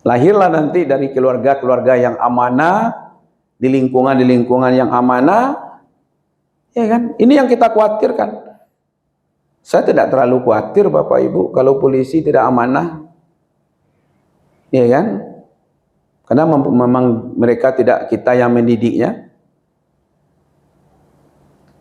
Lahirlah nanti dari keluarga-keluarga yang amanah, di lingkungan yang amanah, ya kan? Ini yang kita khawatirkan. Saya tidak terlalu khawatir Bapak Ibu kalau polisi tidak amanah, ya kan? Karena memang mereka tidak kita yang mendidiknya.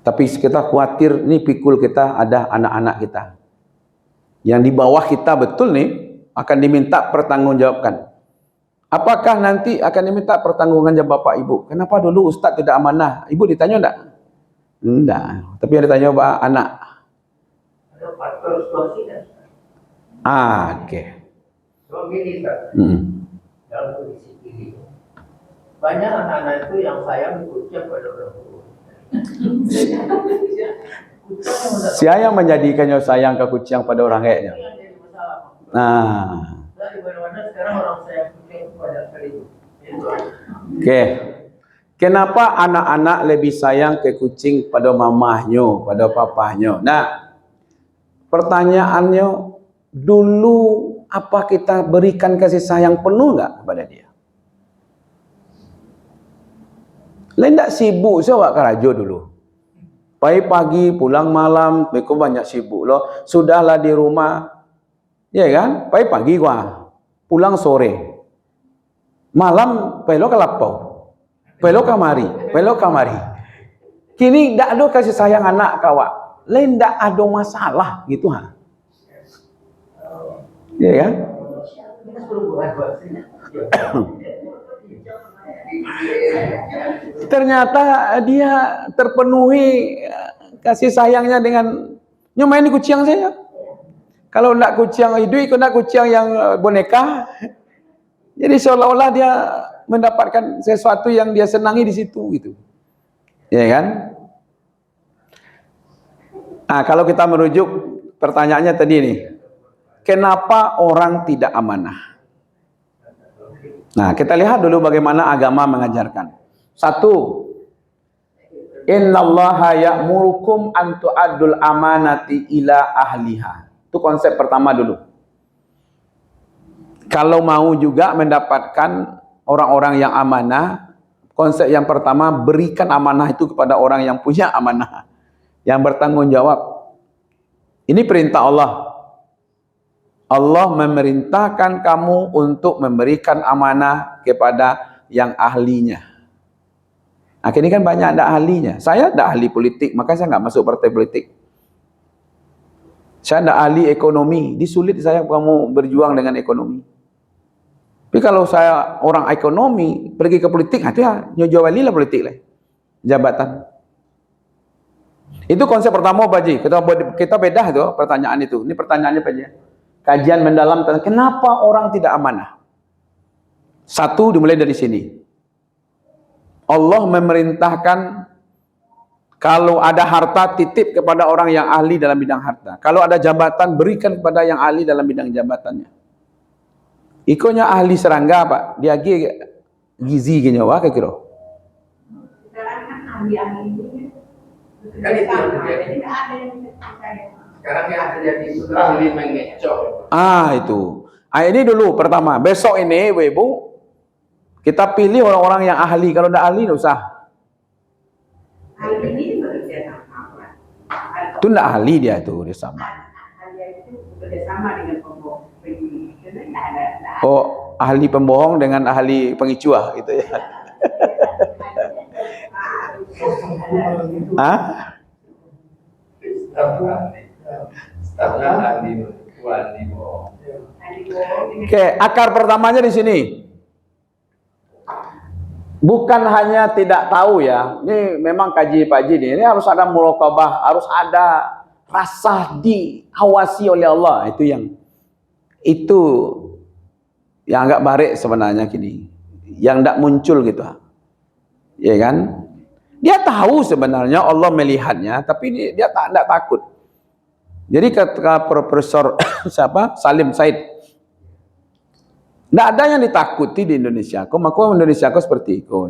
Tapi kita khawatir ini pikul kita ada anak-anak kita yang di bawah kita betul nih akan diminta pertanggungjawabkan. Apakah nanti akan diminta pertanggungan Bapak Ibu? Kenapa dulu Ustaz tidak amanah? Ibu ditanya enggak? Enggak. Tapi yang ditanya Pak anak. Oke. Dalam kondisi ini banyak anak-anak itu yang sayang ikutnya pada orang tua. Siapa yang menjadikannya sayang ke kucing pada orang kayaknya? Nah. Dari mana-mana sekarang orang sayang kucing pada kali. Oke. Kenapa anak-anak lebih sayang ke kucing pada mamahnya, pada papahnya? Nah, pertanyaannya, dulu apa kita berikan kasih sayang penuh enggak kepada dia? Lain tak sibuk saya buat keraja dulu. Pagi pulang malam, mereka banyak sibuk loh. Sudahlah di rumah, ya kan? Pagi gua, pulang sore, malam pelok kelapau, pelok kamari. Kini tak ada kasih sayang anak kawak. Lain tak ada masalah gitu ha. Ya kan? Ternyata dia terpenuhi kasih sayangnya dengan nyomain kucing saya. Kalau nak kucing hidup, ikut nak kucing yang boneka. Jadi seolah-olah dia mendapatkan sesuatu yang dia senangi di situ gitu. Ya kan? Nah, kalau kita merujuk pertanyaannya tadi nih. Kenapa orang tidak amanah? Nah, kita lihat dulu bagaimana agama mengajarkan. Satu, innallaha ya'murukum an tu'addul amanati ila ahliha. Itu konsep pertama dulu. Kalau mau juga mendapatkan orang-orang yang amanah, konsep yang pertama, berikan amanah itu kepada orang yang punya amanah, yang bertanggung jawab. Ini perintah Allah. Allah memerintahkan kamu untuk memberikan amanah kepada yang ahlinya. Akhirnya kan banyak ada ahlinya. Saya tidak ahli politik, maka saya nggak masuk partai politik. Saya tidak ahli ekonomi, disulit saya kamu berjuang dengan ekonomi. Tapi kalau saya orang ekonomi, pergi ke politik, itu ya nyojawali lah politik lah. Jabatan. Itu konsep pertama Pak Haji. Kita bedah itu pertanyaan itu. Ini pertanyaannya Pak Haji. Kajian mendalam tentang kenapa orang tidak amanah. Satu dimulai dari sini. Allah memerintahkan kalau ada harta titip kepada orang yang ahli dalam bidang harta. Kalau ada jabatan berikan kepada yang ahli dalam bidang jabatannya. Ikonya ahli serangga Pak. Dia gizi gini wah kira. Sekarang kan ahli-ahli ini. Sekarang yang terjadi itu ahli mengecoh. Itu. Ini dulu pertama. Besok ini Ibu, kita pilih orang-orang yang ahli. Kalau tidak ahli tidak usah. Ahli ini bekerja sama. Itu tidak ahli dia itu dia sama. Ahli itu bekerja sama dengan pembohong. Oh, ahli pembohong dengan ahli pengicuah gitu ya. Hah? Oke, akar pertamanya di sini. Bukan hanya tidak tahu ya. Ini memang kaji Pak Haji ini harus ada muraqabah, harus ada rasa diawasi oleh Allah. Itu yang agak barik sebenarnya kini. Yang tidak muncul gitu. Ya kan? Dia tahu sebenarnya Allah melihatnya, tapi dia tidak takut. Jadi kata Profesor Salim Said, tidak ada yang ditakuti di Indonesia. Maka Indonesia seperti itu.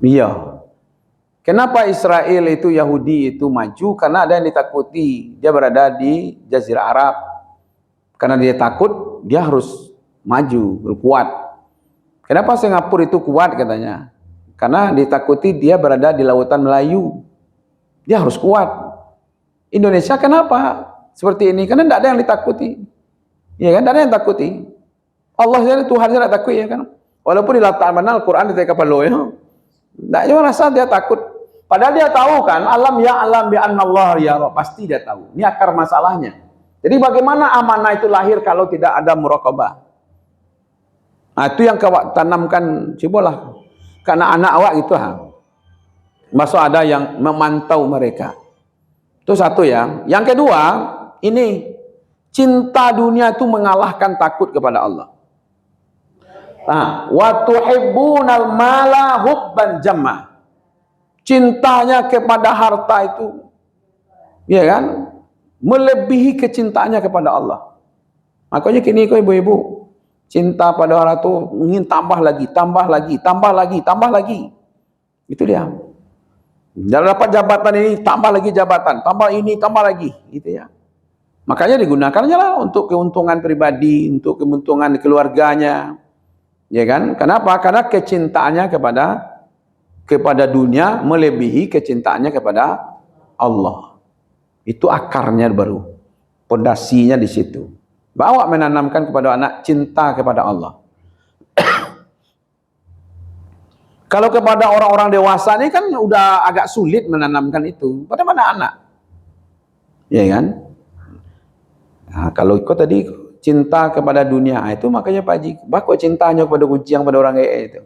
Iya. Kenapa Israel itu Yahudi itu maju? Karena ada yang ditakuti. Dia berada di Jazirah Arab. Karena dia takut, dia harus maju, berkuat. Kenapa Singapura itu kuat katanya? Karena ditakuti dia berada di lautan Melayu. Dia harus kuat. Indonesia kenapa seperti ini? Karena tidak ada yang ditakuti. Ya kan? Tidak ada yang takuti. Allah saja, Tuhan saja tidak takut ya kan? Walaupun di lautan mana Al-Quran di kapal ya. Tidak cuma rasa dia takut. Padahal dia tahu kan, alam bi annallah ya Rabb, pasti dia tahu. Ini akar masalahnya. Jadi bagaimana amanah itu lahir kalau tidak ada muraqabah? Nah, itu yang kau tanamkan, cobalah. Karena anak awak itu masuk ada yang memantau mereka. Itu satu ya. Yang kedua, ini cinta dunia itu mengalahkan takut kepada Allah. Nah, wa tuhibbunal mala hubban jamma. Cintanya kepada harta itu, ya kan, melebihi kecintaannya kepada Allah. Makanya kini kau ibu-ibu, cinta pada orang itu ingin tambah lagi, tambah lagi, tambah lagi, tambah lagi. Itu dia. Dalam dapat jabatan ini, tambah lagi jabatan, tambah ini, tambah lagi, gitu ya. Makanya digunakannya lah untuk keuntungan pribadi, untuk keuntungan keluarganya, ya kan? Kenapa? Karena kecintaannya kepada dunia melebihi kecintaannya kepada Allah. Itu akarnya baru, pondasinya di situ. Bawa menanamkan kepada anak cinta kepada Allah. Kalau kepada orang-orang dewasa ini kan udah agak sulit menanamkan itu. Pada mana anak? Ya kan? Nah, kalau ikut tadi cinta kepada dunia, itu makanya Pak Haji, bakal cintanya kepada kucing pada orang itu.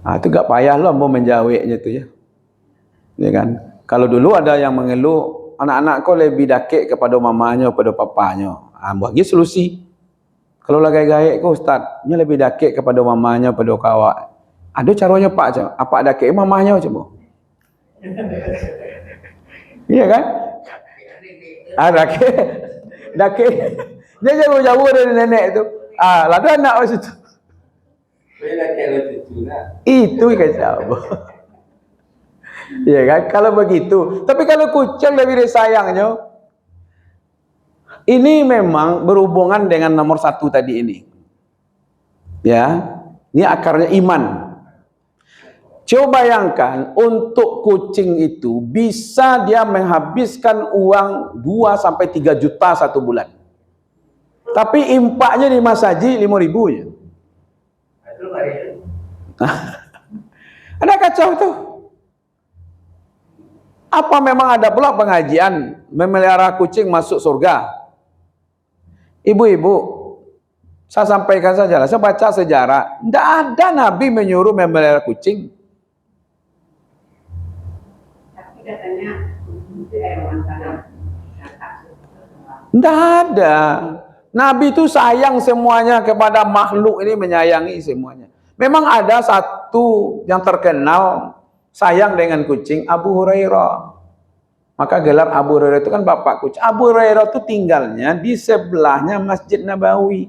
Itu gak payah loh mau menjawabnya itu ya. Ya kan? Kalau dulu ada yang mengeluh, anak-anak kau lebih dakik kepada mamanya kepada papanya. Bagi solusi. Kalau lagi gaik kau Ustaz, dia lebih dakik kepada mamanya kepada kawak. Ada caranya Pak, apa dakik mamanya coba. Iya kan? Dakik. Dia jauh-jauh dari nenek itu. Lalu anak di situ. Itu kacau. Ya kan, kalau begitu. Tapi kalau kucing lebih disayangnya, ini memang berhubungan dengan nomor satu tadi ini. Ya, ini akarnya iman. Coba bayangkan, untuk kucing itu bisa dia menghabiskan uang 2-3 juta satu bulan. Tapi impaknya di Mas Haji 5.000 ya. Ada kacau tuh. Apa memang ada pula pengajian memelihara kucing masuk surga? Ibu-ibu, saya sampaikan saja lah, saya baca sejarah, tidak ada Nabi menyuruh memelihara kucing. Tapi katanya itu hewan tanah. Tidak ada. Nabi itu sayang semuanya kepada makhluk ini, menyayangi semuanya. Memang ada satu yang terkenal sayang dengan kucing, Abu Hurairah. Maka gelar Abu Hurairah itu kan bapak kucing. Abu Hurairah itu tinggalnya di sebelahnya Masjid Nabawi.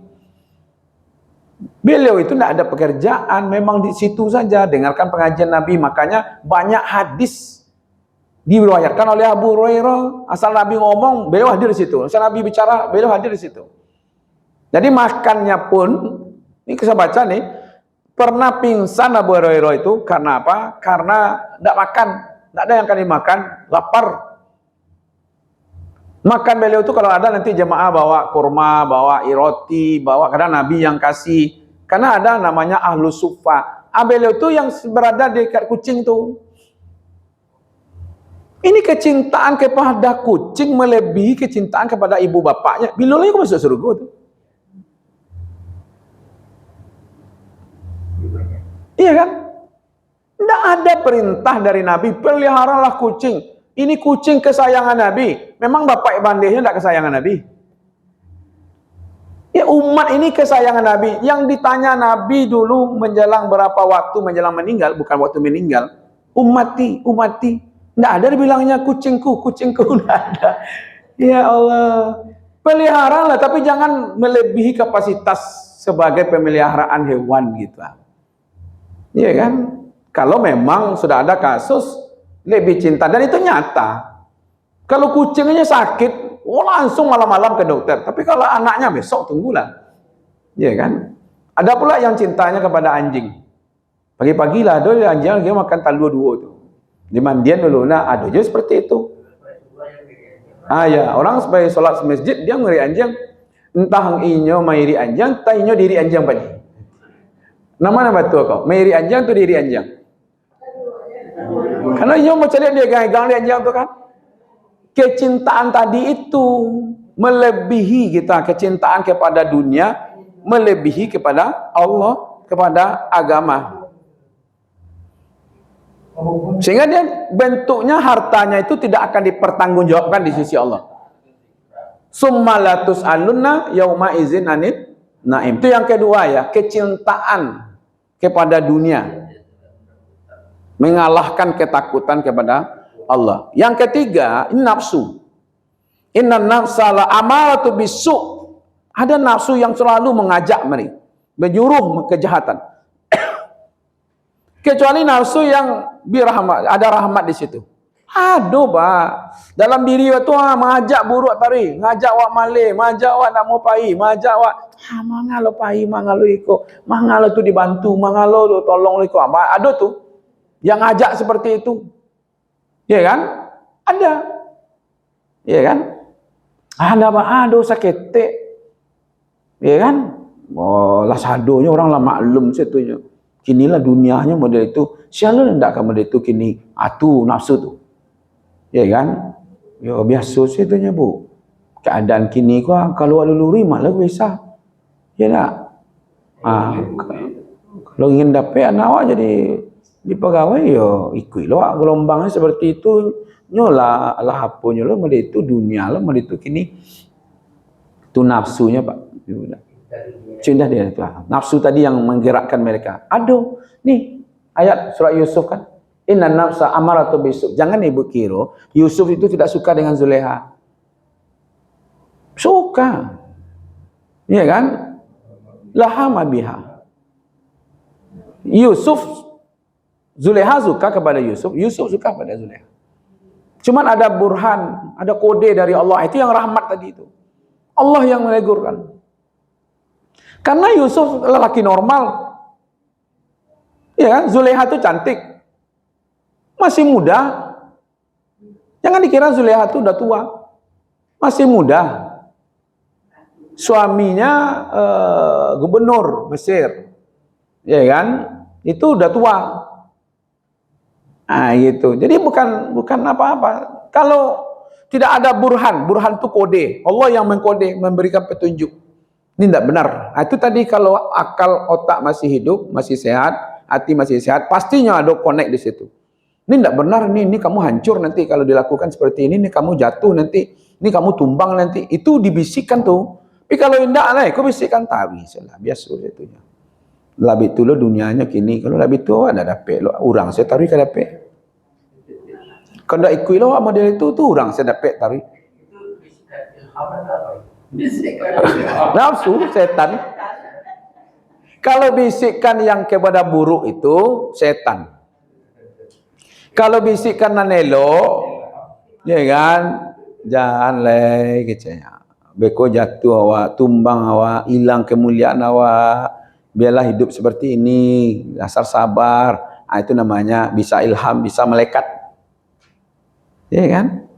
Beliau itu tidak ada pekerjaan, memang di situ saja dengarkan pengajian Nabi. Makanya banyak hadis diriwayatkan oleh Abu Hurairah. Asal Nabi ngomong, beliau hadir di situ. Asal Nabi bicara, beliau hadir di situ. Jadi makannya pun, ini saya baca nih, pernah pingsan Abu Hurairah itu karena apa? Karena tidak makan, tidak ada yang akan dimakan, lapar. Makan beliau itu kalau ada nanti jemaah bawa kurma, bawa roti, bawa, karena Nabi yang kasih. Karena ada namanya ahlu sufa. Beliau itu yang berada di dekat kucing tuh. Ini kecintaan kepada kucing melebihi kecintaan kepada ibu bapaknya. Bila lagi masuk surga tuh. Iya kan? Tidak ada perintah dari Nabi, peliharalah kucing. Ini kucing kesayangan Nabi. Memang bapak bandehnya tidak kesayangan Nabi. Ya umat ini kesayangan Nabi. Yang ditanya Nabi dulu menjelang berapa waktu menjelang meninggal, bukan waktu meninggal. Umati. Tidak ada dibilangnya kucingku. Tidak ada. Ya Allah. Peliharalah, tapi jangan melebihi kapasitas sebagai pemeliharaan hewan gitu. Iya kan? Kalau memang sudah ada kasus lebih cinta, dan itu nyata. Kalau kucingnya sakit, langsung malam-malam ke dokter. Tapi kalau anaknya besok tunggulah. Ya kan? Ada pula yang cintanya kepada anjing. Pagi-pagi lah, ada anjing dia makan talua dua tu. Di mandian dulu, nah ada je seperti itu. Ya, orang sebagai solat masjid dia ngeri anjing. Entah inyo mairi anjing, entah inyo diri anjing pani. Nama betul kau, mairi anjing tu diri anjing. Karena inyo macam dia gang anjing tu kan. Kecintaan tadi itu melebihi kita, kecintaan kepada dunia melebihi kepada Allah, kepada agama. Sehingga dia bentuknya, hartanya itu tidak akan dipertanggungjawabkan di sisi Allah. Summalatus alunna yauma izin anit naim. Itu yang kedua ya, kecintaan kepada dunia mengalahkan ketakutan kepada Allah. Yang ketiga, ini nafsu. Inna nafsa la amaratu bisu. Ada nafsu yang selalu mengajak mereka, menyuruh kejahatan. Kecuali nafsu yang birahmat, ada rahmat di situ. Aduh, Pak. Dalam diri itu mengajak buruk tari, ngajak wak malih, mengajak wak nak mau pai, mengajak wak mangalo pai, mangalo iko, mangalo tu dibantu, mangalo tu tolong iko. Ada tu yang ngajak seperti itu. Ya kan? Ada. Ya kan? Ada Pak, aduh saketek. Ya kan? Oh, lah sadonya orang lah maklum situnya. Kinilah dunianya model itu. Siapa hendak kamu model itu kini? Atu nafsu tu. Ya kan? Ya biasa situnya bu. Keadaan kini kau kalau luluri malah biasa. Ya tak? Kalau ingin dapat anak awak jadi di pegawai ya ikutlah gelombangnya seperti itu. Nyolah lah apa nyolah model itu dunia lah model itu kini. Itu nafsunya Pak. Cinta dia itu. Nafsu tadi yang menggerakkan mereka. Aduh, nih ayat surah Yusuf kan. Inna nafsa amaratu bisu. Jangan ibu kira Yusuf itu tidak suka dengan Zulekha. Suka. Iya kan? Lahama biha. Yusuf, Zulekha suka kepada Yusuf, Yusuf suka kepada Zulekha. Cuman ada burhan, ada kode dari Allah. Itu yang rahmat tadi itu. Allah yang menegurkan. Karena Yusuf lelaki normal. Ya kan? Zulekha itu cantik. Masih muda. Jangan dikira Zulekha itu udah tua. Masih muda. Suaminya gubernur Mesir. Ya kan? Itu udah tua. Gitu. Jadi bukan apa-apa. Kalau tidak ada burhan itu kode. Allah yang mengkode, memberikan petunjuk. Ini tidak benar. Itu tadi kalau akal otak masih hidup, masih sehat, hati masih sehat, pastinya ada connect di situ. Ini tidak benar, ini kamu hancur nanti kalau dilakukan seperti ini kamu jatuh nanti, ini kamu tumbang nanti. Itu dibisikkan tuh. Tapi kalau tidak lah, kau bisikkan tawi, biasa itunya. Labit tu lo dunianya kini, kalau labit tu ada dapat lo, orang saya taruh ke dapat. Kalau tidak ikut lo model itu tu orang saya dapat taruh. Itu bisikan ilham atau apa? Nafsu setan. Kalau bisikan yang kepada buruk itu setan. Kalau bisikan nanelo, ya kan, jangan leh kecanya. Beko jatuh awak, tumbang awak, hilang kemuliaan awak. Biarlah hidup seperti ini, dasar sabar. Itu namanya bisa ilham, bisa melekat. Ya kan?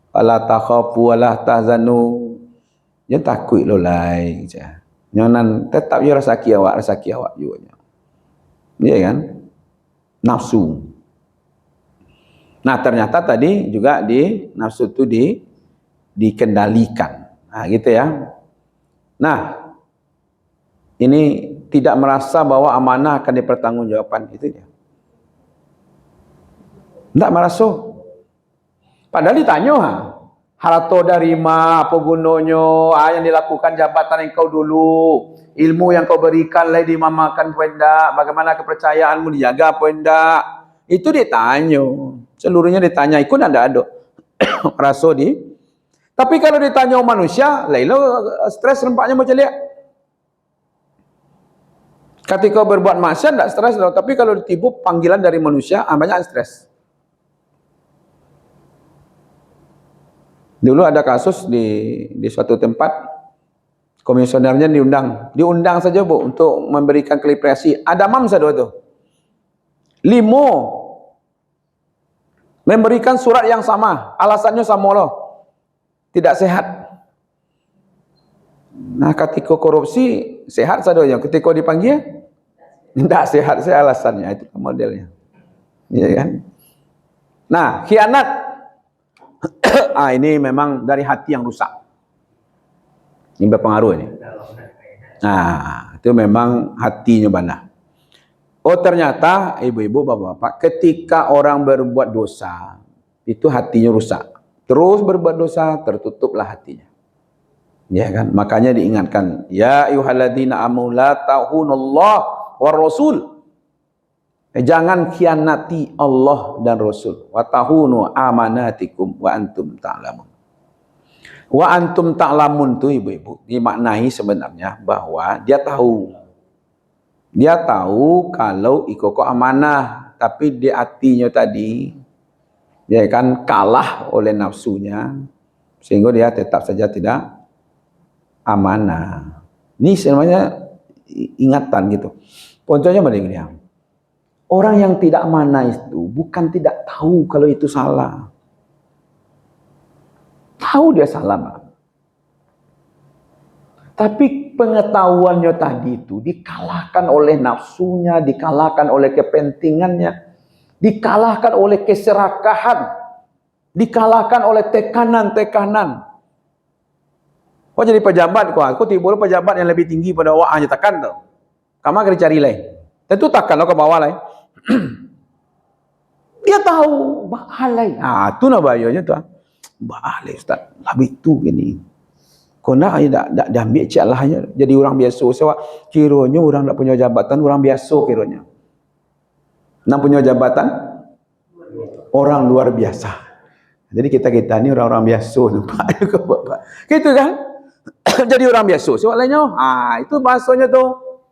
Wala takhafu wala tahzanu. Jangan takut lo lai. Jangan tetap dia rasaki awak juga. Ya kan? Nafsu. Nah ternyata tadi juga di nafsu itu dikendalikan. Gitu ya. Nah ini tidak merasa bahwa amanah akan dipertanggungjawabkan itu ya. Tidak merasa. Padahal ditanya harta dari ma apa gunanya, yang dilakukan jabatan yang kau dulu, ilmu yang kau berikan lagi dimamakan apa enggak, bagaimana kepercayaanmu dijaga apa enggak, itu ditanya, seluruhnya ditanya, ikut anda ada rasa di. Tapi kalau ditanya manusia, lain stres rempaknya macam lihat. Ketika berbuat maksiat tidak stres, tapi kalau ditipu panggilan dari manusia, banyak stres. Dulu ada kasus di suatu tempat, Komisionernya diundang saja Bu untuk memberikan klarifikasi. Ada mam saja tu. 5 memberikan surat yang sama, alasannya sama loh. Tidak sehat. Nah, ketika korupsi sehat saja, ketika dipanggil tidak sehat, saya alasannya itu modelnya. Iya kan? Nah, khianat. Ini memang dari hati yang rusak. Ini berpengaruh ini. Nah, itu memang hatinya bana. Oh, ternyata ibu-ibu, bapak-bapak, ketika orang berbuat dosa, itu hatinya rusak. Terus berbuat dosa, tertutuplah hatinya. Ya kan? Makanya diingatkan, ya ayyuhalladzina amanu la takhunullah war rasul. Jangan khianati Allah dan Rasul. Wa tahunu amanatikum wa antum ta'lamun. Wa antum ta'lamun tu ibu-ibu dimaknai sebenarnya bahwa dia tahu kalau ikut amanah, tapi di hatinya tadi dia kan kalah oleh nafsunya sehingga dia tetap saja tidak amanah. Ini sebenarnya ingatan gitu. Contohnya begini. Orang yang tidak amanah itu bukan tidak tahu kalau itu salah. Tahu dia salah, Pak. Tapi pengetahuannya tadi itu dikalahkan oleh nafsunya, dikalahkan oleh kepentingannya, dikalahkan oleh keserakahan, dikalahkan oleh tekanan-tekanan. Kau jadi pejabat kau tiba pejabat yang lebih tinggi pada awak hanya tekan tu. Kamu akan dicari lain. Tentu takkan ke bawah lain. Dia tahu bahalai. Tu nak bahayanya tu. Bahalai ustaz. Habis tu gini. Kau nak dah ambil cik lahnya jadi orang biasa. Sebab kiranya orang tak punya jabatan, orang biasa kiranya. Nak punya jabatan orang luar biasa. Jadi kita ni orang-orang biasa nampak ke bapak. Gitu kan? Jadi orang biasa. Sebab lainnya, itu bahasanya tu.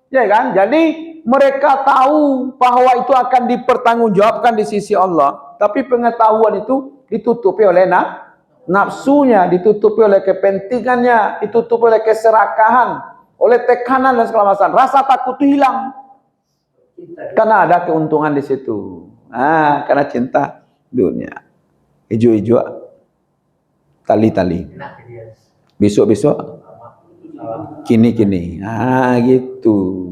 Ya kan? Jadi mereka tahu bahwa itu akan dipertanggungjawabkan di sisi Allah, tapi pengetahuan itu ditutupi oleh nafsunya, ditutupi oleh kepentingannya, ditutupi oleh keserakahan, oleh tekanan dan segala macam. Rasa takut itu hilang. Karena ada keuntungan di situ. Karena cinta dunia. Hijau-hijau, tali-tali. Besok-besok, kini-kini. Gitu.